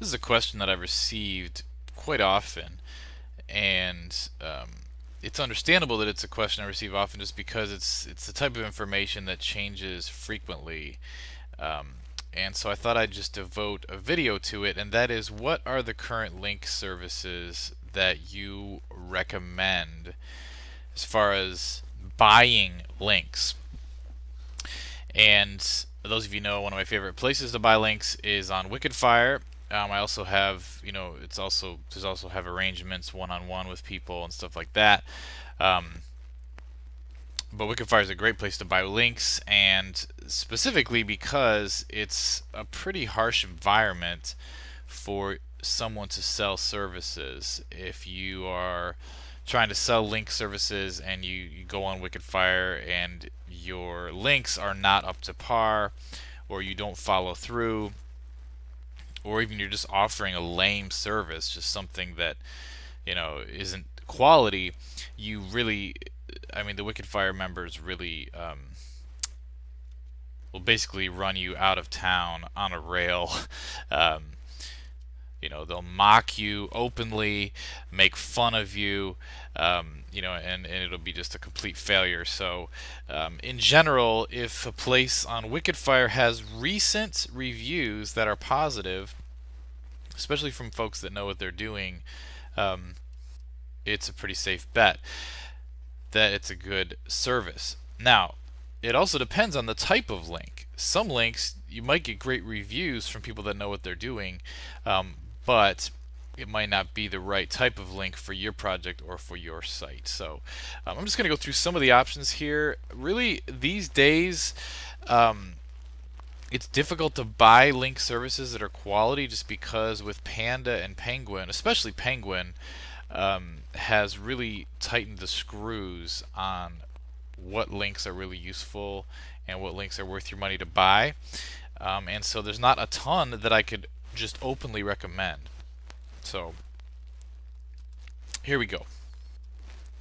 This is a question that I've received quite often, and it's understandable that it's a question I receive often, just because it's the type of information that changes frequently. Um, and so I thought I'd just devote a video to it, and that is, what are the current link services that you recommend as far as buying links? And those of you know, one of my favorite places to buy links is on wickedfire. I also have, it's also there's also have arrangements one-on-one with people and stuff like that. Um, but wickedfire is a great place to buy links, and specifically because it's a pretty harsh environment for someone to sell services. If you are trying to sell link services and you go on wickedfire and your links are not up to par, or you don't follow through, or even you're just offering a lame service, just something that isn't quality, you really, I mean, the wickedfire members really will basically run you out of town on a rail. um, they'll mock you openly, make fun of you, and it'll be just a complete failure. So, in general, if a place on wickedfire has recent reviews that are positive, especially from folks that know what they're doing, um, it's a pretty safe bet that it's a good service. Now, it also depends on the type of link. Some links, you might get great reviews from people that know what they're doing, but it might not be the right type of link for your project or for your site. So I'm just going to go through some of the options here. Really, these days, it's difficult to buy link services that are quality, just because with Panda and Penguin, especially Penguin, has really tightened the screws on what links are really useful and what links are worth your money to buy. And so there's not a ton that I could just openly recommend. So here we go.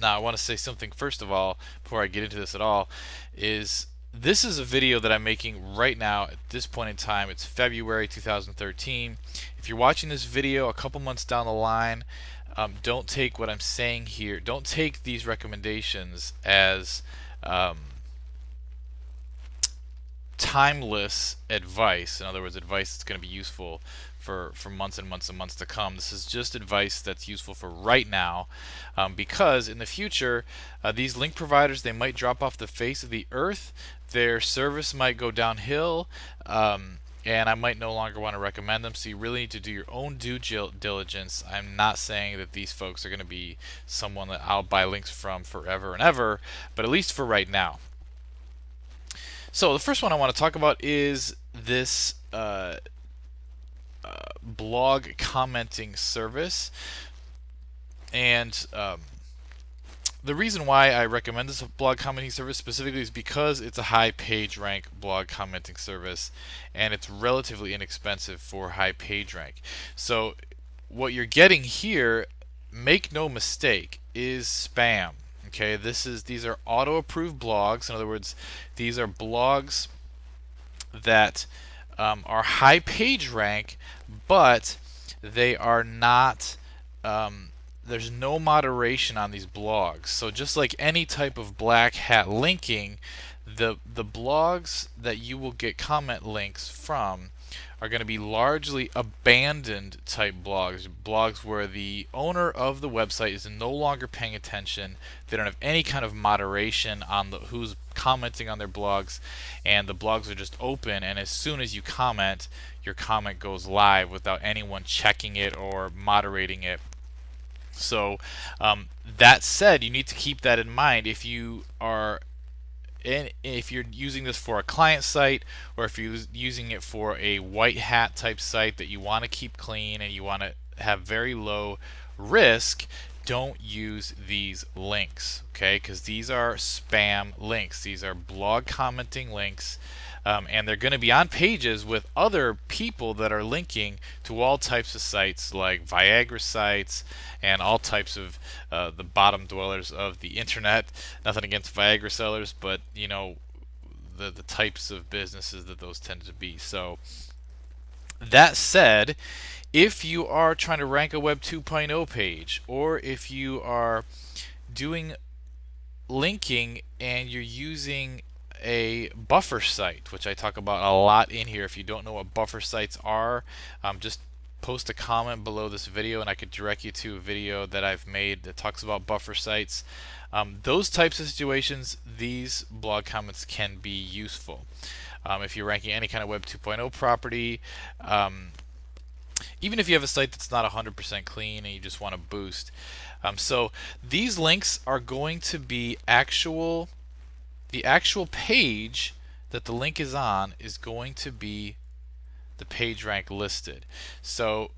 Now I want to say something first of all, before I get into this at all, is this is a video that I'm making right now at this point in time. It's February 2013. If you're watching this video a couple months down the line, don't take what I'm saying here, don't take these recommendations as timeless advice. In other words, advice that's going to be useful for months and months and months to come. This is just advice that's useful for right now, because in the future, these link providers, they might drop off the face of the earth. Their service might go downhill, and I might no longer want to recommend them. So you really need to do your own due diligence. I'm not saying that these folks are going to be someone that I'll buy links from forever and ever, but at least for right now. So the first one I want to talk about is this blog commenting service. And the reason why I recommend this blog commenting service specifically is because it's a high page rank blog commenting service, and it's relatively inexpensive for high page rank. So what you're getting here, make no mistake, is spam. Okay, these are auto-approved blogs. In other words, these are blogs that are high page rank, but they are not. There's no moderation on these blogs. So just like any type of black hat linking, the blogs that you will get comment links from are going to be largely abandoned type blogs where the owner of the website is no longer paying attention. They don't have any kind of moderation on who's commenting on their blogs, and the blogs are just open, and as soon as you comment, your comment goes live without anyone checking it or moderating it. So that said, you need to keep that in mind if you are if you're using this for a client site, or if you're using it for a white hat type site that you want to keep clean and you want to have very low risk. Don't use these links, okay? Because these are spam links. These are blog commenting links, and they're going to be on pages with other people that are linking to all types of sites, like Viagra sites and all types of the bottom dwellers of the internet. Nothing against Viagra sellers, but the types of businesses that those tend to be. So that said, If you are trying to rank a Web 2.0 page, or if you are doing linking and you're using a buffer site, which I talk about a lot in here. If you don't know what buffer sites are, just post a comment below this video and I could direct you to a video that I've made that talks about buffer sites. Those types of situations, these blog comments can be useful. If you're ranking any kind of Web 2.0 property, even if you have a site that's not 100% clean and you just want to boost. So these links are going to be the actual page that the link is on is going to be the page rank listed. So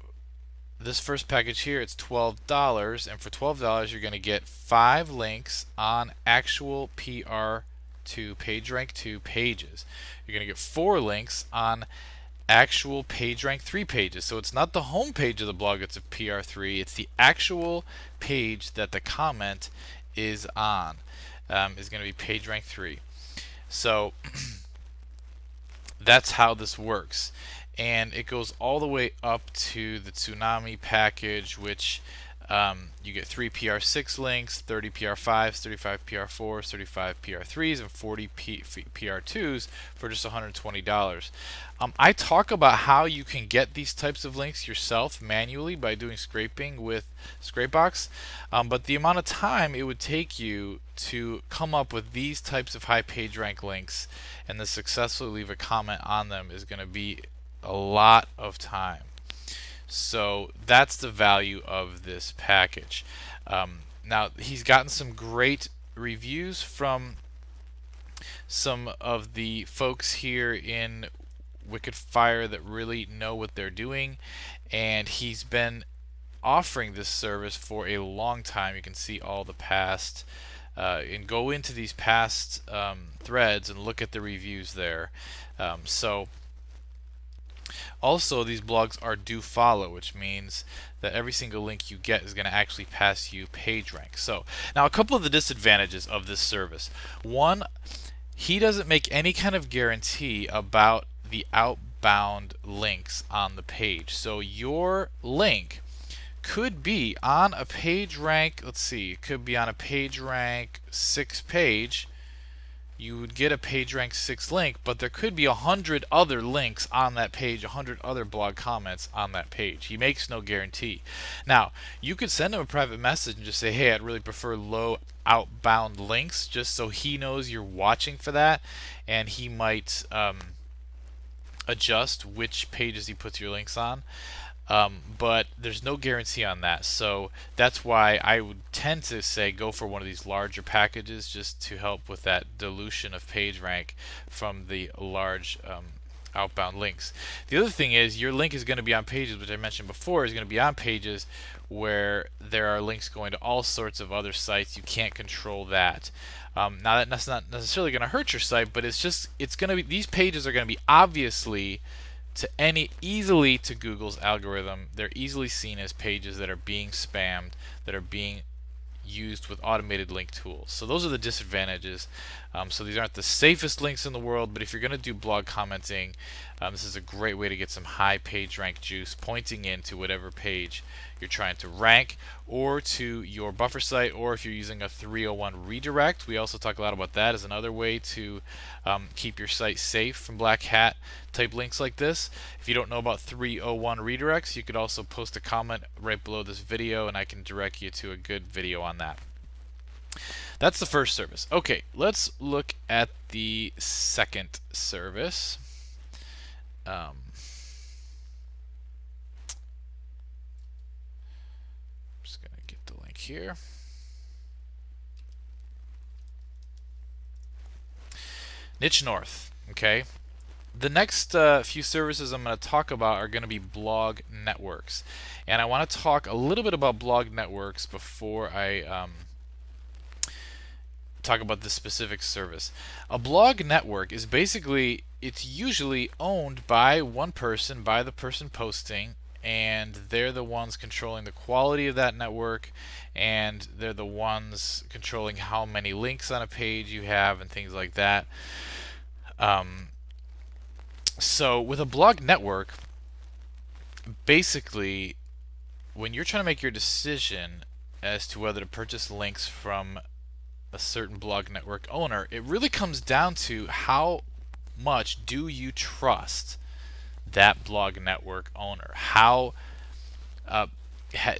this first package here, it's $12, and for $12 you're going to get 5 links on actual PR2 PageRank 2 pages. You're going to get 4 links on actual PageRank 3 pages. So it's not the home page of the blog that's a PR3, it's the actual page that the comment is on, is going to be PageRank 3. So that's how this works. And it goes all the way up to the Tsunami package, which you get 3 PR6 links, 30 PR5s, 35 PR4s, 35 PR3s, and 40 PR2s for just $120. I talk about how you can get these types of links yourself manually by doing scraping with Scrapebox, but the amount of time it would take you to come up with these types of high page rank links and then successfully leave a comment on them is going to be a lot of time. So that's the value of this package. Now he's gotten some great reviews from some of the folks here in wickedfire that really know what they're doing, and he's been offering this service for a long time. You can see all the past and go into these past threads and look at the reviews there. So also, these blogs are do follow, which means that every single link you get is going to actually pass you PageRank. So now a couple of the disadvantages of this service. One, he doesn't make any kind of guarantee about the outbound links on the page. So your link could be on a PageRank, let's see, it could be on a PageRank 6 page. You would get a PageRank 6 link, but there could be 100 other links on that page, 100 other blog comments on that page. He makes no guarantee. Now, you could send him a private message and just say, hey, I'd really prefer low outbound links, just so he knows you're watching for that, and he might adjust which pages he puts your links on. But there's no guarantee on that, so that's why I would tend to say go for one of these larger packages just to help with that dilution of PageRank from the large outbound links. The other thing is your link is going to be on pages, which I mentioned before, is going to be on pages where there are links going to all sorts of other sites. You can't control that. Now that's not necessarily going to hurt your site, but it's going to be, these pages are going to be obviously easily to Google's algorithm. They're easily seen as pages that are being spammed, that are being used with automated link tools. So those are the disadvantages. So these aren't the safest links in the world, but if you're going to do blog commenting, this is a great way to get some high page rank juice pointing into whatever page you're trying to rank, or to your buffer site, or if you're using a 301 redirect. We also talk a lot about that as another way to keep your site safe from black hat type links like this. If you don't know about 301 redirects, you could also post a comment right below this video and I can direct you to a good video on that. That's the first service. Okay, let's look at the second service. Just going to get the link here. Niche North. Okay. The next few services I'm going to talk about are going to be blog networks. And I want to talk a little bit about blog networks before I talk about this specific service. A blog network is basically, it's usually owned by one person, by the person posting, and they're the ones controlling the quality of that network, and they're the ones controlling how many links on a page you have and things like that. So with a blog network, basically, when you're trying to make your decision as to whether to purchase links from a certain blog network owner, it really comes down to how much do you trust that blog network owner? How uh,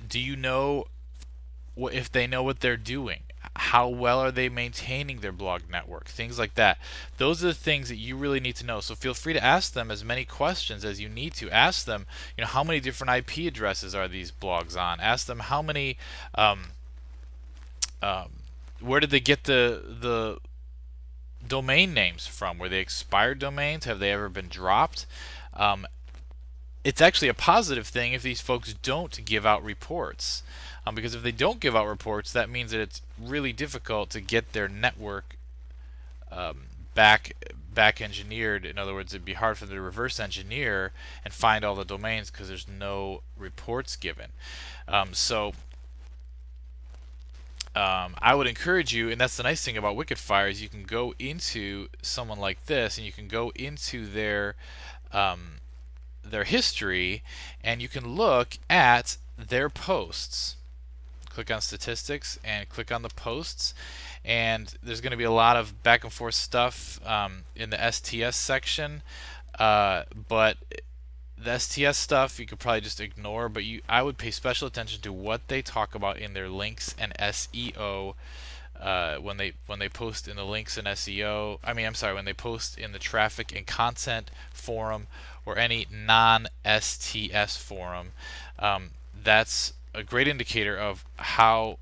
do you know if they know what they're doing? How well are they maintaining their blog network? Things like that. Those are the things that you really need to know. So feel free to ask them as many questions as you need to. Ask them, how many different IP addresses are these blogs on? Ask them how many, um, um, where did they get the domain names from? Were they expired domains? Have they ever been dropped? Um, it's actually a positive thing if these folks don't give out reports. Because if they don't give out reports, that means that it's really difficult to get their network um, back engineered. In other words, it'd be hard for them to reverse engineer and find all the domains because there's no reports given. I would encourage you, and that's the nice thing about wickedfire, is you can go into someone like this and you can go into their history and you can look at their posts. Click on statistics and click on the posts, and there's going to be a lot of back and forth stuff in the STS section, but the STS stuff you could probably just ignore, but I would pay special attention to what they talk about in their links and SEO when they post in the links and SEO. I'm sorry, when they post in the traffic and content forum or any non-STS forum. That's a great indicator of how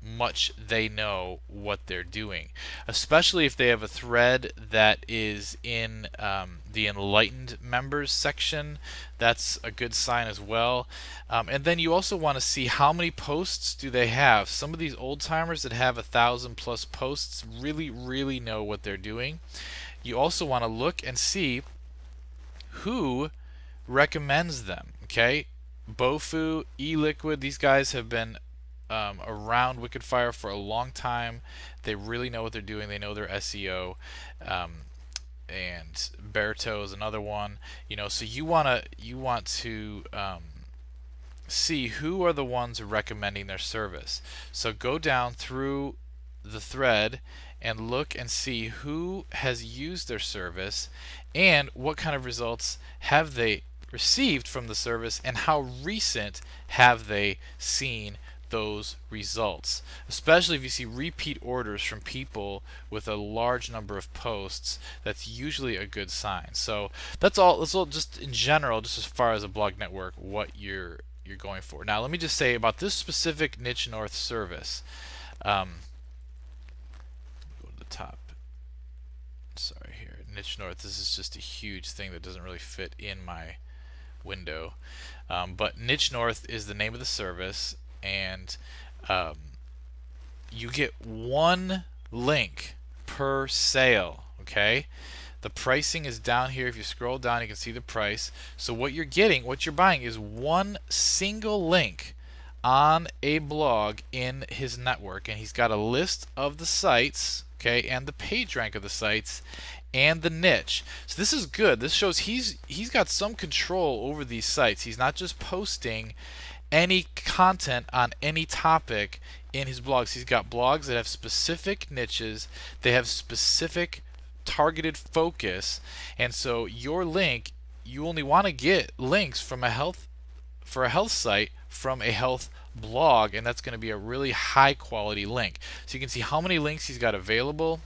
much they know what they're doing, especially if they have a thread that is in the enlightened members section. That's a good sign as well. And then you also want to see how many posts do they have. Some of these old timers that have 1,000+ posts really know what they're doing. You also want to look and see who recommends them. Okay, Bofu, eLiquid, these guys have been around wickedfire for a long time. They really know what they're doing. They know their SEO. And Berto is another one. So you want to see who are the ones recommending their service. So go down through the thread and look and see who has used their service and what kind of results have they received from the service and how recent have they seen those results. Especially if you see repeat orders from people with a large number of posts, that's usually a good sign. So that's all just in general, just as far as a blog network, what you're going for. Now let me just say about this specific Niche North service. Go to the top. Sorry, here, Niche North. This is just a huge thing that doesn't really fit in my window. But Niche North is the name of the service, and you get one link per sale. Okay, the pricing is down here. If you scroll down, you can see the price. So what you're buying is one single link on a blog in his network, and he's got a list of the sites, okay, and the page rank of the sites and the niche. So this is good. This shows he's got some control over these sites. He's not just posting any content on any topic in his blogs. He's got blogs that have specific niches. They have specific targeted focus, and so your link, you only want to get links from a health site from a health blog, and that's going to be a really high quality link. So you can see how many links he's got available.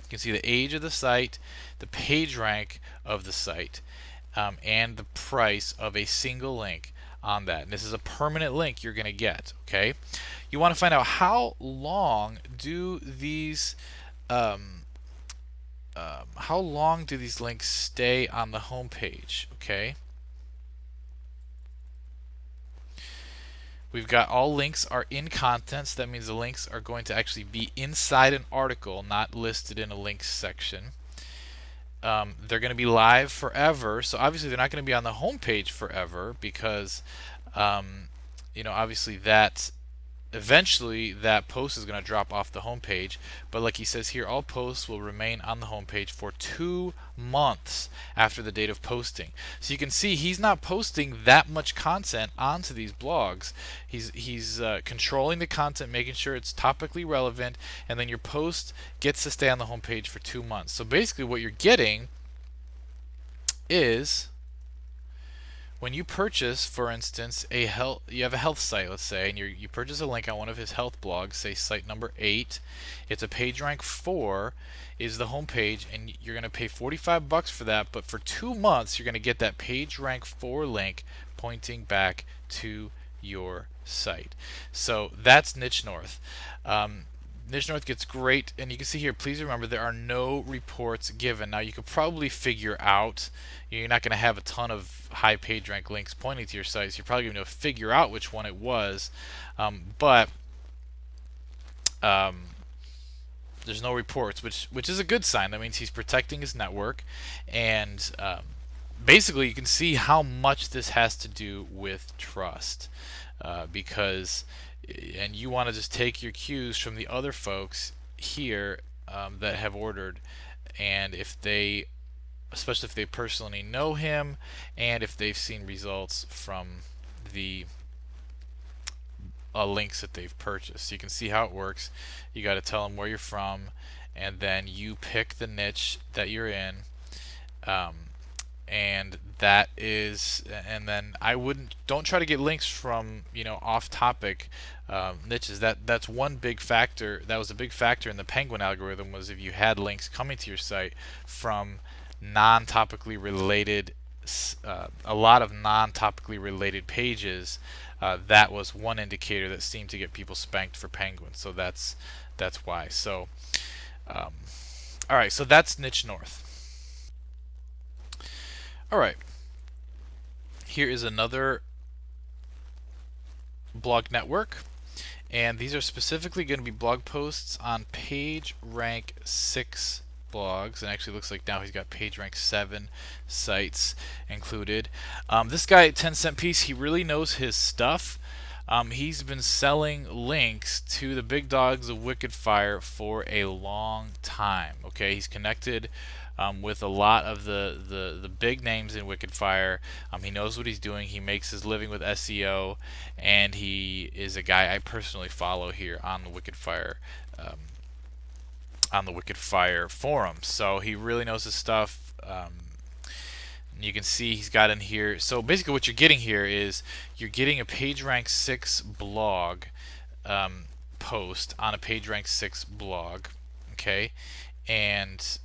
You can see the age of the site, the page rank of the site, and the price of a single link on that. And this is a permanent link you're going to get. Okay, you want to find out how long do these links stay on the home page. Okay, we've got all links are in contents. That means the links are going to actually be inside an article, not listed in a links section. They're going to be live forever, so obviously they're not going to be on the home page forever because obviously that eventually that post is going to drop off the homepage. But like he says here, all posts will remain on the homepage for 2 months after the date of posting. So you can see he's not posting that much content onto these blogs. He's controlling the content, making sure it's topically relevant, and then your post gets to stay on the homepage for 2 months. So basically what you're getting is, when you purchase, for instance, you have a health site, let's say, and you purchase a link on one of his health blogs, say site number 8, it's a page rank 4 is the home page, and you're going to pay $45 for that, but for 2 months you're going to get that page rank 4 link pointing back to your site. So that's Niche North. Niche North gets great, and you can see here, please remember there are no reports given. Now you could probably figure out, you're not going to have a ton of high page rank links pointing to your site, so you're probably going to figure out which one it was, but there's no reports, which is a good sign. That means he's protecting his network, and basically you can see how much this has to do with trust, because and you want to just take your cues from the other folks here that have ordered, and if they, especially if they personally know him, and if they've seen results from the links that they've purchased. So you can see how it works. You got to tell them where you're from, and then you pick the niche that you're in, and that is, and then don't try to get links from off topic niches. That's one big factor. That was a big factor in the Penguin algorithm, was if you had links coming to your site from non-topically related, a lot of non-topically related pages, that was one indicator that seemed to get people spanked for Penguin. So that's why. So all right, so that's Niche North. All right, here is another blog network, and these are specifically going to be blog posts on page rank 6 blogs, and actually looks like now he's got page rank 7 sites included. This guy at 10-cent piece, he really knows his stuff. He's been selling links to the big dogs of wickedfire for a long time. Okay, he's connected with a lot of the big names in wickedfire. He knows what he's doing. He makes his living with SEO, and he is a guy I personally follow here on the wickedfire forum. So he really knows his stuff. You can see he's got in here. So basically what you're getting here is you're getting a page rank 6 blog post on a page rank 6 blog. Okay, and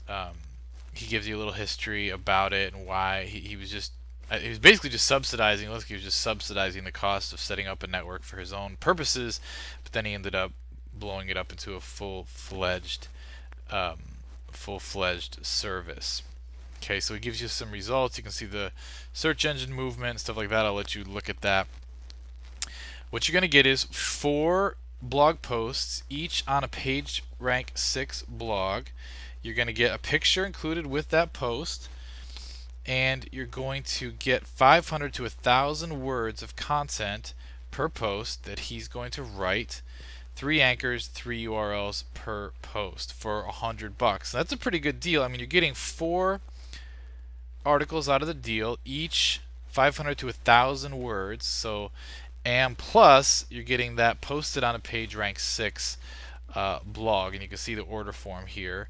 he gives you a little history about it and why he was basically just subsidizing. He was just subsidizing the cost of setting up a network for his own purposes, but then he ended up blowing it up into a full-fledged service. Okay, so he gives you some results. You can see the search engine movement and stuff like that. I'll let you look at that. What you're going to get is 4 blog posts, each on a page rank 6 blog. You're going to get a picture included with that post, and you're going to get 500 to 1,000 words of content per post that he's going to write. 3 anchors, 3 URLs per post for $100. That's a pretty good deal. I mean, you're getting 4 articles out of the deal, each 500 to 1,000 words. So, and plus you're getting that posted on a page rank 6 blog, and you can see the order form here.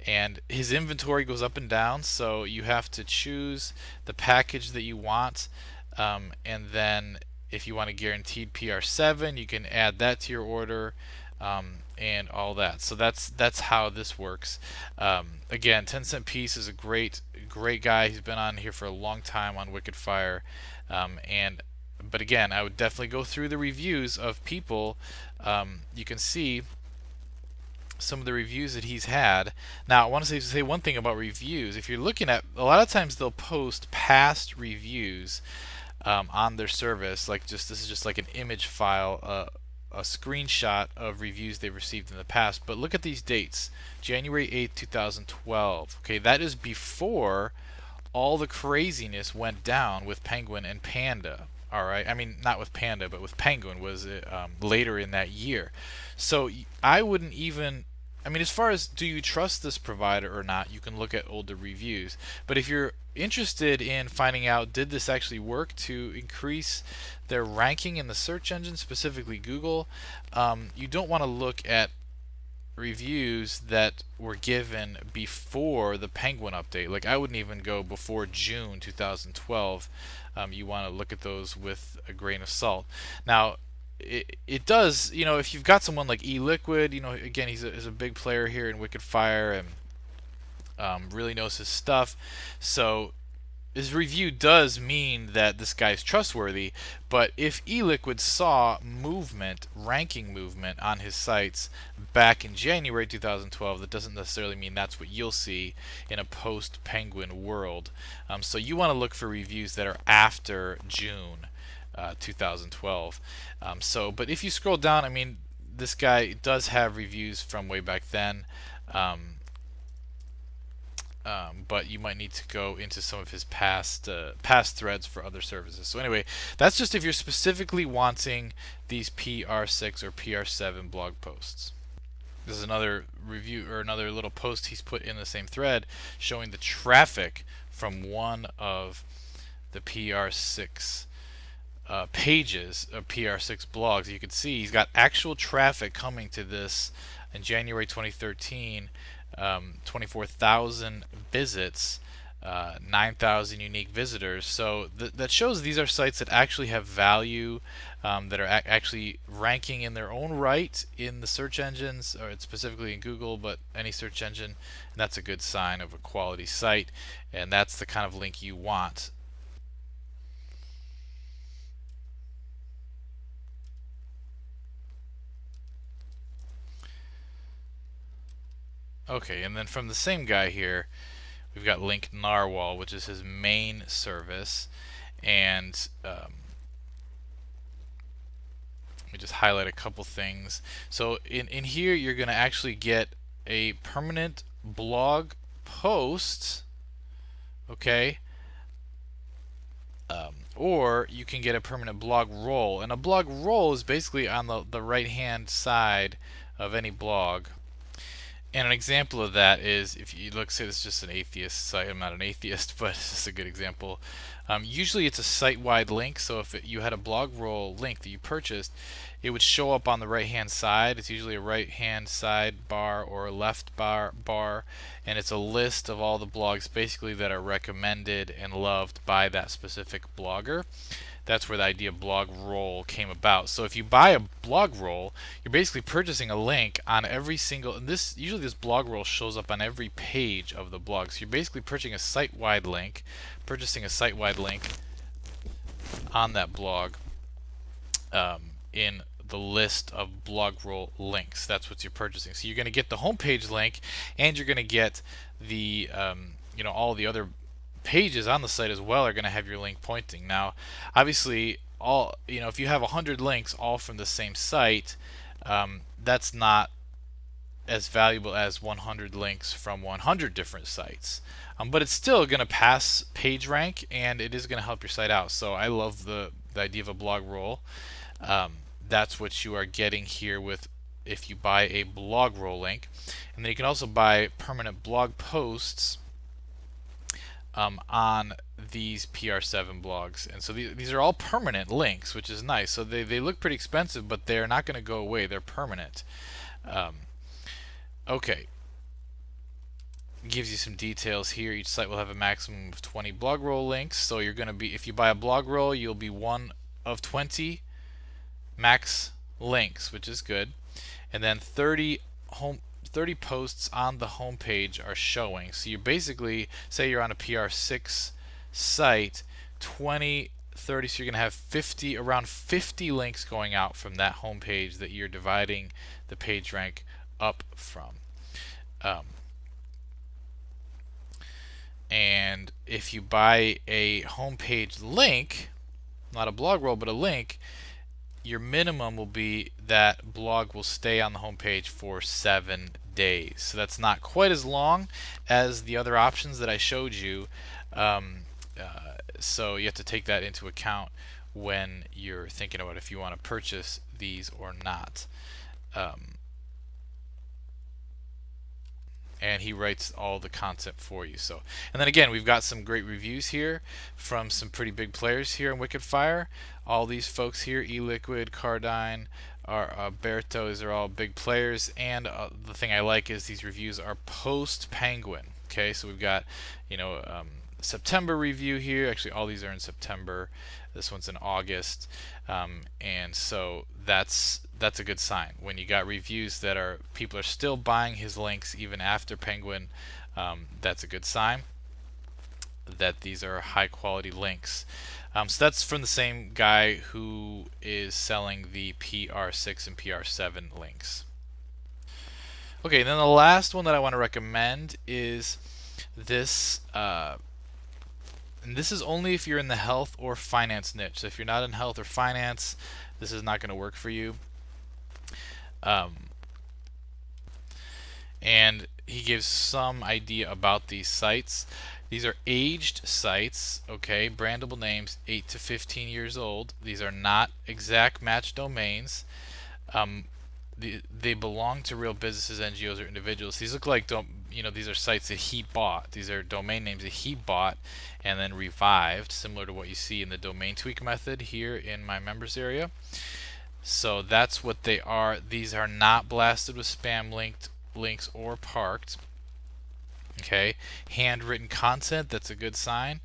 And his inventory goes up and down, so you have to choose the package that you want, and then if you want a guaranteed PR7, you can add that to your order, and all that. So that's how this works. Again, 10-cent piece is a great guy. He's been on here for a long time on wickedfire, but again, I would definitely go through the reviews of people. You can see some of the reviews that he's had. Now, I want to say one thing about reviews. If you're looking at, a lot of times they'll post past reviews on their service, like this is just like an image file, a screenshot of reviews they've received in the past. But look at these dates: January 8th, 2012. Okay, that is before all the craziness went down with Penguin and Panda. All right, I mean not with Panda, but with Penguin was later in that year. So I wouldn't even. I mean, as far as do you trust this provider or not, you can look at older reviews. But if you're interested in finding out did this actually work to increase their ranking in the search engine, specifically Google, you don't want to look at reviews that were given before the Penguin update. Like I wouldn't even go before June 2012. You want to look at those with a grain of salt. Now, it does, if you've got someone like eLiquid, again, he's a big player here in wickedfire and really knows his stuff. So his review does mean that this guy's trustworthy, but if eLiquid saw movement, ranking movement on his sites back in January 2012, that doesn't necessarily mean that's what you'll see in a post-Penguin world. So you want to look for reviews that are after June 2012. But if you scroll down, I mean, this guy does have reviews from way back then. But you might need to go into some of his past threads for other services. So anyway, that's just if you're specifically wanting these PR6 or PR7 blog posts. This is another review or another little post he's put in the same thread showing the traffic from one of the PR6 pages of PR6 blogs. You can see he's got actual traffic coming to this in January 2013. 24,000 visits, 9,000 unique visitors. So that shows these are sites that actually have value, that are actually ranking in their own right in the search engines, or specifically in Google, but any search engine. And that's a good sign of a quality site, and that's the kind of link you want. Okay, and then from the same guy here, we've got Link Narwhal, which is his main service, and let me just highlight a couple things. So in here, you're going to actually get a permanent blog post, okay, or you can get a permanent blog roll, and a blog roll is basically on the right hand side of any blog. And an example of that is if you look, say this is just an atheist site. I'm not an atheist, but this is a good example. Usually it's a site-wide link, so if you had a blog roll link that you purchased, it would show up on the right-hand side. It's usually a right-hand side bar or a left bar, and it's a list of all the blogs basically that are recommended and loved by that specific blogger. That's where the idea of blog roll came about. So if you buy a blog roll, you're basically purchasing a link on every single, and usually this blog roll shows up on every page of the blog. So you're basically purchasing a site-wide link, on that blog, in the list of blog roll links. That's what you're purchasing. So you're going to get the homepage link, and you're going to get the all the other pages on the site as well are going to have your link pointing. Now, obviously, if you have 100 links all from the same site, that's not as valuable as 100 links from 100 different sites. But it's still going to pass PageRank, and it is going to help your site out. So I love the idea of a blog roll. That's what you are getting here with if you buy a blog roll link. And then you can also buy permanent blog posts on these PR7 blogs. And so these are all permanent links, which is nice. So they look pretty expensive, but they're not going to go away. They're permanent. Okay. Gives you some details here. Each site will have a maximum of 20 blog roll links. So you're going to be, if you buy a blog roll, you'll be one of 20 max links, which is good. And then 30 posts on the home page are showing. So you basically, say you're on a PR6 site, 20, 30, so you're going to have around 50 links going out from that home page that you're dividing the page rank up from. And if you buy a homepage link, not a blog roll, but a link, your minimum will be that blog will stay on the homepage for 7 days. So that's not quite as long as the other options that I showed you. So you have to take that into account when you're thinking about if you want to purchase these or not. And he writes all the content for you. So, and then again, we've got some great reviews here from some pretty big players here in wickedfire. All these folks here, eLiquid, Cardine, Berto, these are all big players. And the thing I like is these reviews are post Penguin. Okay, so we've got, you know, September review here. Actually, all these are in September. This one's in August, and so that's a good sign. When you got reviews that are people are still buying his links even after Penguin, that's a good sign that these are high quality links. So that's from the same guy who is selling the PR6 and PR7 links. Okay, and then the last one that I want to recommend is this. And this is only if you're in the health or finance niche. So if you're not in health or finance, this is not going to work for you. And he gives some idea about these sites. These are aged sites, okay, brandable names, 8 to 15 years old. These are not exact match domains. They belong to real businesses, NGOs, or individuals. These look like these are sites that he bought. These are domain names that he bought and then revived, similar to what you see in the domain tweak method here in my members area. So that's what they are. These are not blasted with spam links or parked. Okay, handwritten content, that's a good sign.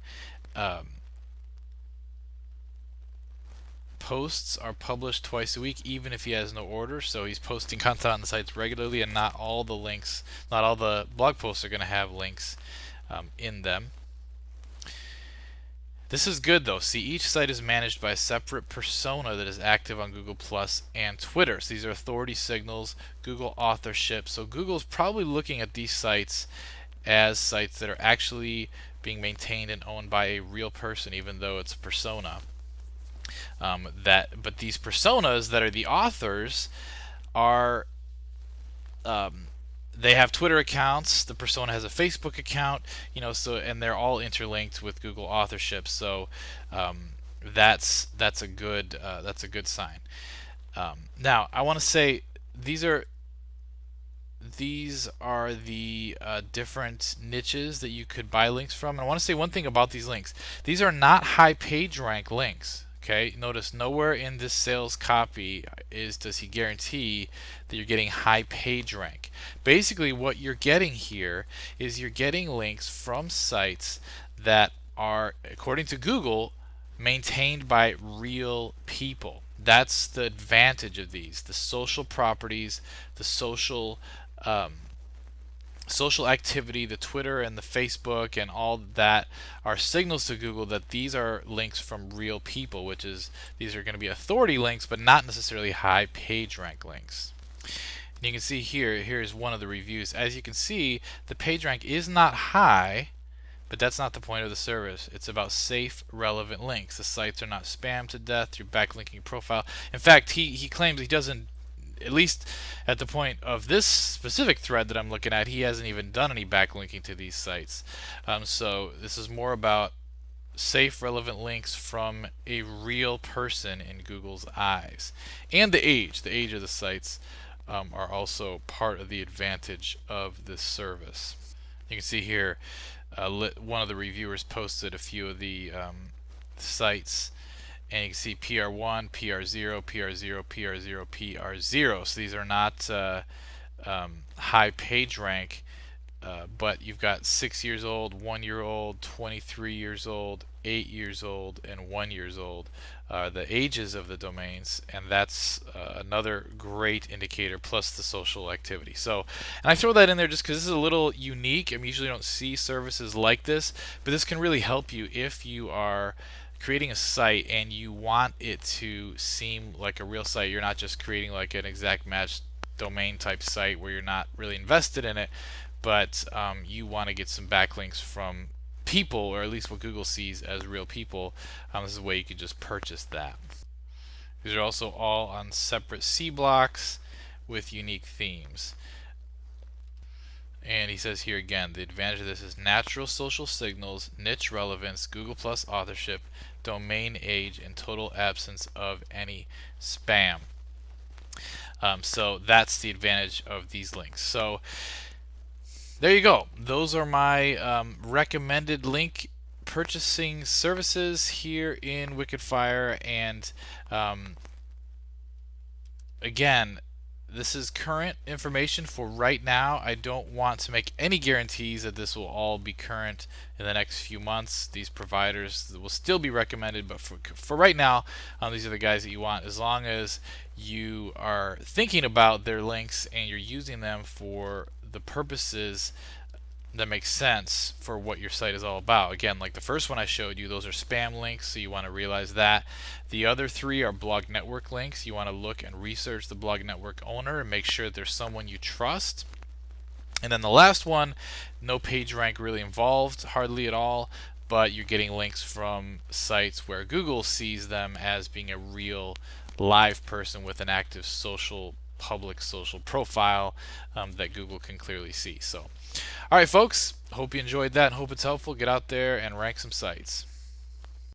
Posts are published twice a week, even if he has no order. So he's posting content on the sites regularly, and not all the links, not all the blog posts are going to have links in them. This is good though. See, each site is managed by a separate persona that is active on Google Plus and Twitter. So these are authority signals, Google authorship. So Google's probably looking at these sites as sites that are actually being maintained and owned by a real person, even though it's a persona. But these personas that are the authors are they have Twitter accounts. The persona has a Facebook account, and they're all interlinked with Google authorship. So that's a good sign. Now I want to say these are the different niches that you could buy links from. And I want to say one thing about these links. These are not high page rank links. Okay, notice nowhere in this sales copy does he guarantee that you're getting high page rank. Basically, what you're getting here is you're getting links from sites that are, according to Google, maintained by real people. That's the advantage of these. The social properties, the social activity, the Twitter and the Facebook and all that are signals to Google that these are links from real people, which is these are going to be authority links, but not necessarily high page rank links. And you can see here's one of the reviews. As you can see, the page rank is not high, but that's not the point of the service. It's about safe, relevant links. The sites are not spammed to death through backlinking profile. In fact, he claims he doesn't, at least at the point of this specific thread that I'm looking at, he hasn't even done any backlinking to these sites. So this is more about safe, relevant links from a real person in Google's eyes. And the age of the sites are also part of the advantage of this service. You can see here one of the reviewers posted a few of the sites, and you can see PR1, PR0, PR0, PR0, PR0. So these are not high page rank, but you've got 6 years old, 1 year old, 23 years old, 8 years old, and 1 year old. The ages of the domains, and that's another great indicator, plus the social activity. So, and I throw that in there just because this is a little unique. I usually don't see services like this, but this can really help you if you are creating a site and you want it to seem like a real site. You're not just creating like an exact match domain type site where you're not really invested in it, but you want to get some backlinks from people, or at least what Google sees as real people. This is a way you can just purchase that. These are also all on separate C blocks with unique themes. And he says here again, the advantage of this is natural social signals, niche relevance, Google Plus authorship, domain age, and total absence of any spam. So that's the advantage of these links. So there you go. Those are my recommended link purchasing services here in wickedfire. And again, this is current information for right now. I don't want to make any guarantees that this will all be current in the next few months. These providers will still be recommended, but for right now, these are the guys that you want. As long as you are thinking about their links and you're using them for the purposes that makes sense for what your site is all about. Again, like the first one I showed you, those are spam links, so you want to realize that. The other three are blog network links. You want to look and research the blog network owner and make sure that there's someone you trust. And then the last one, no page rank really involved, hardly at all, but you're getting links from sites where Google sees them as being a real live person with an active public social profile that Google can clearly see. So, all right, folks, hope you enjoyed that and hope it's helpful. Get out there and rank some sites.